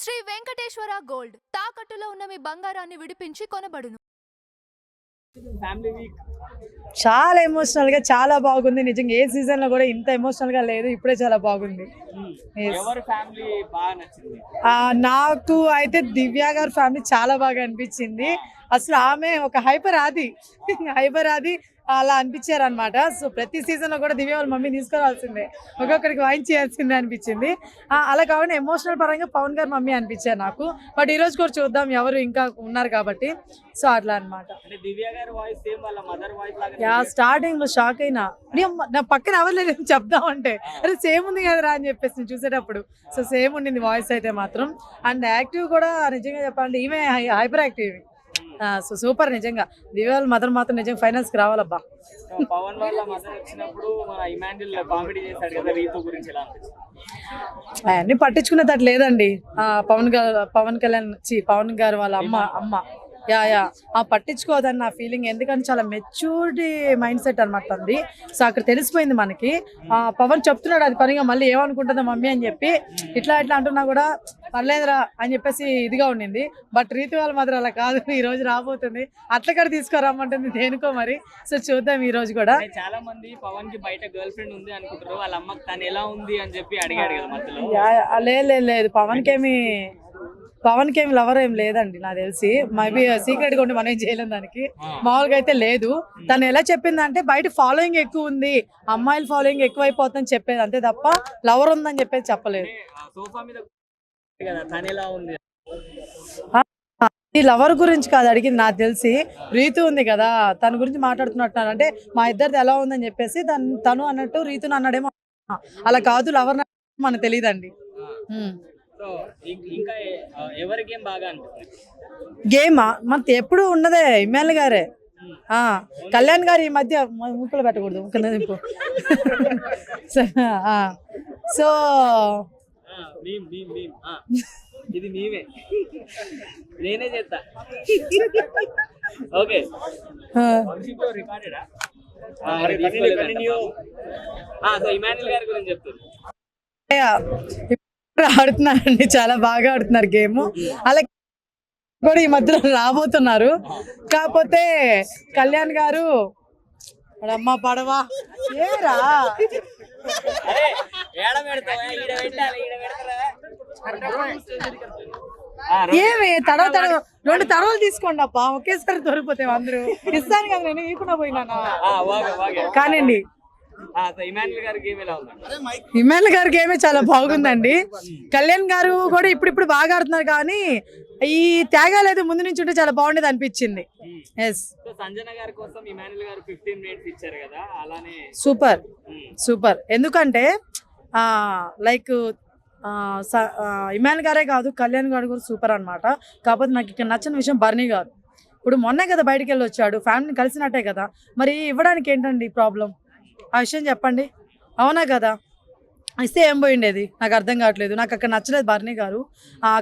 Shri Venkateswara gold తాకట్టులో ఉన్న మీ బంగారాన్ని విడిపించి కొనబడును. ఫ్యామిలీ వీక్ చాలా ఎమోషనల్ గా చాలా బాగుంది. నిజంగా ఏ సీజన్ లో కూడా ఇంత ఎమోషనల్ గా లేదు. ఇప్పుడే చాలా బాగుంది. Yes. ఎవరి ఫ్యామిలీ బాగా నచ్చింది? నాకు అయితే దివ్య గారి ఫ్యామిలీ చాలా బాగా అనిపించింది. అసలు ఆమె ఒక హైపర్ ఆది అలా అనిపించారు అనమాట. సో ప్రతి సీజన్ లో కూడా దివ్య వాళ్ళ మమ్మీ తీసుకురావాల్సిందే, ఒక్కొక్కడికి వాయించేయాల్సిందే అనిపించింది. అలా కాకుండా ఎమోషనల్ పరంగా పవన్ గారు మమ్మీ అనిపించారు నాకు. బట్ ఈ రోజు కూడా చూద్దాం, ఎవరు ఇంకా ఉన్నారు కాబట్టి. సో అట్లా అనమాట. దివ్య గారి వాయిస్ సేమ్ వాళ్ళ మదర్ వాయిస్ లాగా. స్టార్టింగ్ లో షాక్ అయినా, నా పక్కన ఎవరు లేదు చెప్దామంటే అరే సేమ్ ఉంది కదరా అని చెప్పేసి నేను చూసేటప్పుడు. సో సేమ్ ఉండింది వాయిస్ అయితే మాత్రం. అండ్ యాక్టివ్ కూడా నిజంగా చెప్పాలంటే ఈమె హైపర్ యాక్టివ్. సో సూపర్ నిజంగా. దివ్య వాళ్ళ మదర్ మాత్రం నిజంగా ఫైనల్స్ కి రావాలబ్బా. పవన్ వాళ్ళ మదర్ వచ్చినప్పుడు మన ఇమాన్యుల్ కామెడీ చేశాడు కదా, రీతు గురించి ఎలా అనిపించింది? అవన్నీ పట్టించుకునేది లేదండి. పవన్ గారు వాళ్ళ అమ్మ పట్టించుకోదని నా ఫీలింగ్. ఎందుకంటే చాలా మెచ్యూరిటీ మైండ్ సెట్ అనమాట అంది. సో అక్కడ తెలిసిపోయింది మనకి. పవన్ చెప్తున్నాడు అది పనిగా, మళ్ళీ ఏమనుకుంటుందో మమ్మీ అని చెప్పి ఇట్లా అంటున్నా కూడా పర్లేదురా అని చెప్పేసి ఇదిగా ఉండింది. బట్ రీతి వాళ్ళ మాత్రం అలా కాదు. ఈ రోజు రాబోతుంది, అట్లక్కడ తీసుకురమ్మంటుంది దేనికో మరి. సో చూద్దాం ఈ రోజు కూడా. చాలా మంది పవన్ కి బయట గర్ల్ ఫ్రెండ్ ఉంది అనుకుంటారు, వాళ్ళ అమ్మకి తను ఎలా ఉంది అని చెప్పి అడిగాడు కదా మధ్యలో. లేదు పవన్ కి ఏమి లవర్ ఏం లేదండి నాకు తెలిసి. మేబీ సీక్రెట్ గా ఉండి మనం ఏం చేయలేం దానికి. మామూలుగా అయితే లేదు. తను ఎలా చెప్పిందంటే బయట ఫాలోయింగ్ ఎక్కువ ఉంది, అమ్మాయిల ఫాలోయింగ్ ఎక్కువ అయిపోతుందని చెప్పేది, అంతే తప్ప లవర్ ఉందని చెప్పేది చెప్పలేదు. సోఫా మీద తను ఎలా ఉంది? ఈ లవర్ గురించి కాదు అడిగింది నాకు తెలిసి. రీతు ఉంది కదా, తన గురించి మాట్లాడుతున్నట్టున్నారు. అంటే మా ఇద్దరిది ఎలా ఉందని చెప్పేసి తను అన్నట్టు రీతును అన్నాడేమో. అలా కాదు, లవర్ మనకు తెలియదండి. ఇంకా ఎవరి గేమ్ బాగా అనిపిస్తుంది? గేమ్ మనకి ఎప్పుడు ఉన్నదే ఇమ్మాన్యుల్ గారే. కళ్యాణ్ గారు ఈ మధ్య ముక్కులు పెట్టకూడదు, ముక్కు. సో ఇది నీవే, నేనే చేస్తా. ఓకే, ఇమాన్యుల్ గారి గురించి చెప్తాను. ఆడుతున్నారండి, చాలా బాగా ఆడుతున్నారు గేమ్. అలా కూడా ఈ మధ్యలో రాబోతున్నారు. కాకపోతే కళ్యాణ్ గారు అమ్మ పడవా ఏరా ఏమి రెండు తడవలు తీసుకోండి అప్ప, ఒకేసారి దొరికిపోతే అందరూ ఇస్తాను కదా. నేను ఈకుండా పోయినా కానండి. ఇమాన్యుల్ గారి గేమే చాలా బాగుందండి. కళ్యాణ్ గారు కూడా ఇప్పుడు బాగా ఆడుతున్నారు, కానీ ఈ త్యాగాలు అయితే ముందు నుంచి ఉంటే చాలా బాగుండేది అనిపించింది. సూపర్. ఎందుకంటే లైక్ ఇమాన్యుల్ గారే కాదు, కళ్యాణ్ గారు కూడా సూపర్ అనమాట. కాకపోతే నాకు ఇక్కడ నచ్చిన విషయం బర్నీ గారు. ఇప్పుడు మొన్నే కదా బయటికి వెళ్ళి వచ్చాడు, ఫ్యామిలీని కలిసినట్టే కదా, మరి ఇవ్వడానికి ఏంటండి ప్రాబ్లం? ఆ విషయం చెప్పండి. అవునా కదా? ఇస్తే ఏం పోయిండేది? నాకు అర్థం కావట్లేదు. నాకు అక్కడ నచ్చలేదు బర్నీ గారు.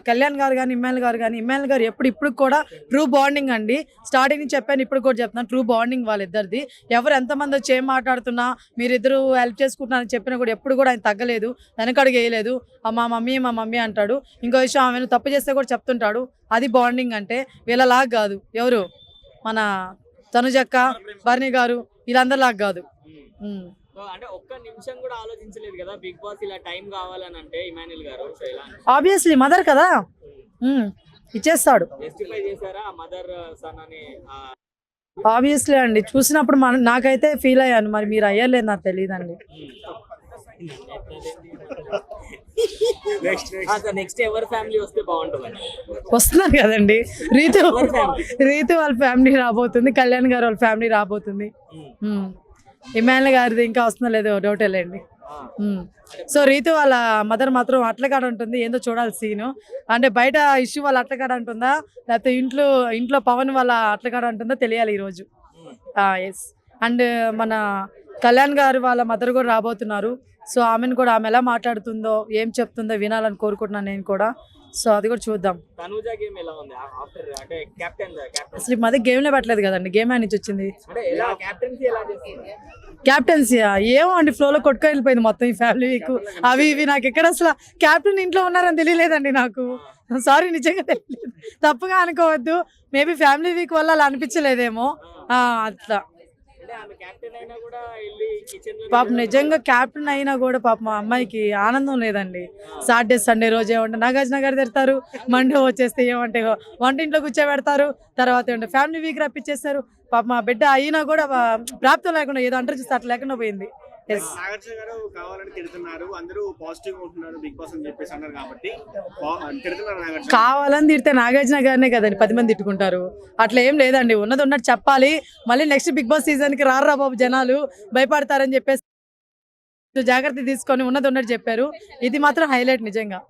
కళ్యాణ్ గారు కానీ ఇమ్మాన్యుల్ గారు ఇప్పుడు కూడా ట్రూ బాండింగ్ అండి. స్టార్టింగ్ నుంచి చెప్పాను, ఇప్పుడు కూడా చెప్తున్నాను, ట్రూ బాండింగ్ వాళ్ళిద్దరిది. ఎవరు ఎంతమంది వచ్చి ఏం మాట్లాడుతున్నా మీరిద్దరు హెల్ప్ చేసుకుంటున్నారని చెప్పినా కూడా ఎప్పుడు కూడా ఆయన తగ్గలేదు, వెనకడుగు వేయలేదు. మా మమ్మీ అంటాడు. ఇంకో విషయం, ఆమెను తప్పు చేస్తే కూడా చెప్తుంటాడు. అది బాండింగ్ అంటే. వీళ్ళలాగా కాదు, ఎవరు మన తనుజక్క, బర్నీ గారు, వీళ్ళందరిలాగా కాదు. అంటే ఒక్క నిమిషం కూడా ఆలోచించలేదు కదా బిగ్ బాస్ ఇలా టైం కావాలని అంటే ఇమాన్యుల్ గారు. ఆబ్వియస్లీ మదర్ కదా, ఇచ్చేస్తాడు. జస్టిఫై చేశారా మదర్ సన్ అని? ఆబ్వియస్లీ అండి, చూసినప్పుడు నాకైతే ఫీల్ అయ్యాను. మరి మీరు అయ్యలేదు నాకు తెలియదండి. నెక్స్ట్ ఎవరి ఫ్యామిలీ వస్తే బాగుంటుంది? వస్తున్నారు కదండి, రీతు వాళ్ళ ఫ్యామిలీ రాబోతుంది, కళ్యాణ్ గారు వాళ్ళ ఫ్యామిలీ రాబోతుంది. ఇమాన్యుల్ గారిది ఇంకా వస్తుందో లేదో డౌటే లేండి. సో రీతు వాళ్ళ మదర్ మాత్రం అట్లకాడ ఉంటుంది. ఏందో చూడాలి సీను. అంటే బయట ఇష్యూ వాళ్ళ అట్లకాడ ఉంటుందా, లేకపోతే ఇంట్లో పవన్ వాళ్ళ అట్లకాడ ఉంటుందో తెలియాలి ఈరోజు. ఎస్. అండ్ మన కళ్యాణ్ గారు వాళ్ళ మదర్ కూడా రాబోతున్నారు. సో ఆమెను కూడా, ఆమె ఎలా మాట్లాడుతుందో ఏం చెప్తుందో వినాలని కోరుకుంటున్నాను నేను కూడా. సో అది కూడా చూద్దాం. అసలు మధ్య గేమ్లో పెట్టలేదు కదండి, గేమ్ నుంచి వచ్చింది క్యాప్టెన్సీ. ఏమో అండి, ఫ్లోలో కొట్టుకు వెళ్ళిపోయింది మొత్తం ఈ ఫ్యామిలీ వీక్. అవి నాకు ఎక్కడ అసలు క్యాప్టెన్ ఇంట్లో ఉన్నారని తెలియలేదండి నాకు. సారీ నిజంగా తెలియలేదు, తప్పుగా అనుకోవద్దు. మేబీ ఫ్యామిలీ వీక్ వల్ల అలా అనిపించలేదేమో. అట్లా అంటే ఆమె కెప్టెన్ అయినా కూడా వెళ్ళి కిచెన్ లో పాపం నిజంగా క్యాప్టెన్ అయినా కూడా పాపం మా అమ్మాయికి ఆనందం లేదండి. సాటర్డే సండే రోజు ఏమంటే నాగార్జున గారు తిడతారు, మండే వచ్చేస్తే ఏమంటే వంటింట్లో కూర్చోబెడతారు, తర్వాత ఏమంటే ఫ్యామిలీ వీక్ రప్పించేస్తారు. పాప మా బిడ్డ అయినా కూడా ప్రాప్తం లేకుండా ఏదో అంటారు చూస్తే అట్లా లేకుండా పోయింది. ఎస్ నాగార్జున గారు కావాలని తిడుతున్నారు, అందరూ పాజిటివ్ గా ఉంటున్నారు బిగ్ బాస్ అని చెప్పేసి అన్నారు కాబట్టి తిడుతున్నారు నాగార్జున. కావాలని తిడితే నాగార్జున గారినే కదండి 10 మంది తిట్టుకుంటారు. అట్లా ఏం లేదండి, ఉన్నది ఉన్నట్టు చెప్పాలి. మళ్ళీ నెక్స్ట్ బిగ్ బాస్ సీజన్ కి రారా బాబు జనాలు భయపడతారని చెప్పేసి జాగ్రత్త తీసుకొని ఉన్నది ఉన్నట్టు చెప్పారు. ఇది మాత్రం హైలైట్ నిజంగా.